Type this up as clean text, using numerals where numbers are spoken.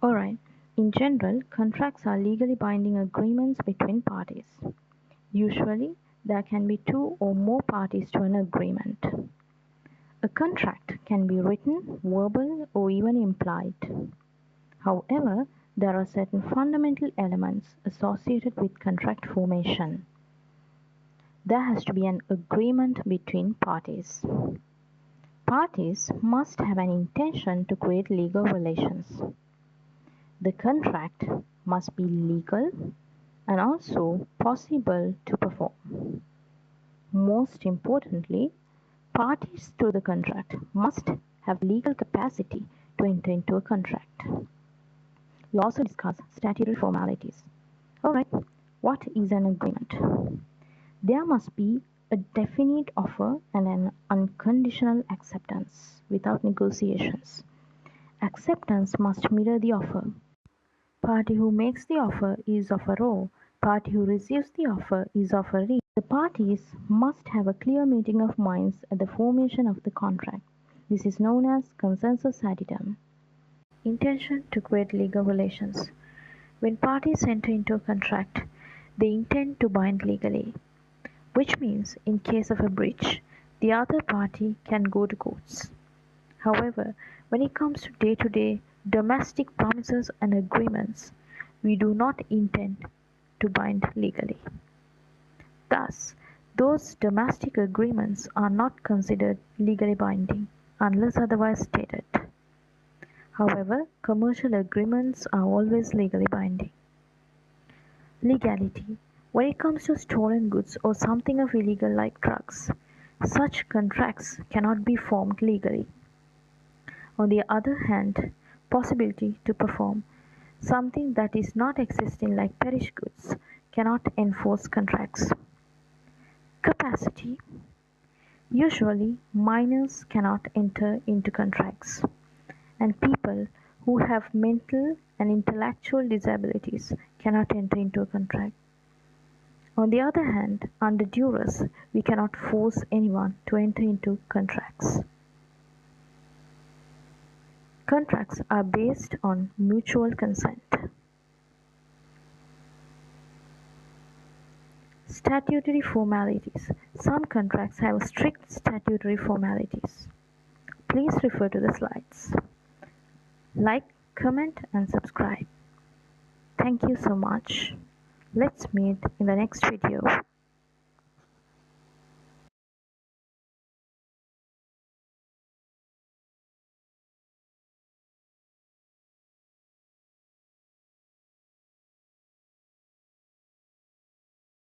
Alright, in general, contracts are legally binding agreements between parties. Usually, there can be two or more parties to an agreement. A contract can be written, verbal, or even implied. However, there are certain fundamental elements associated with contract formation. There has to be an agreement between parties. Parties must have an intention to create legal relations. The contract must be legal and also possible to perform. Most importantly, parties to the contract must have legal capacity to enter into a contract. We'll also discuss statutory formalities. Alright, what is an agreement? There must be a definite offer and an unconditional acceptance without negotiations. Acceptance must mirror the offer. Party who makes the offer is offeror. Party who receives the offer is offeree. The parties must have a clear meeting of minds at the formation of the contract. This is known as consensus addendum. Intention to create legal relations. When parties enter into a contract, they intend to bind legally, which means in case of a breach, the other party can go to courts. However, when it comes to day-to-day domestic promises and agreements, we do not intend to bind legally. Thus, those domestic agreements are not considered legally binding unless otherwise stated. However, commercial agreements are always legally binding. Legality. When it comes to stolen goods or something of illegal like drugs, such contracts cannot be formed legally. On the other hand, possibility to perform something that is not existing like perished goods cannot enforce contracts. Capacity. Usually, minors cannot enter into contracts, and people who have mental and intellectual disabilities cannot enter into a contract. On the other hand, under duress, we cannot force anyone to enter into contracts. Contracts are based on mutual consent. Statutory formalities. Some contracts have strict statutory formalities. Please refer to the slides. Like, comment, and subscribe. Thank you so much. Let's meet in the next video.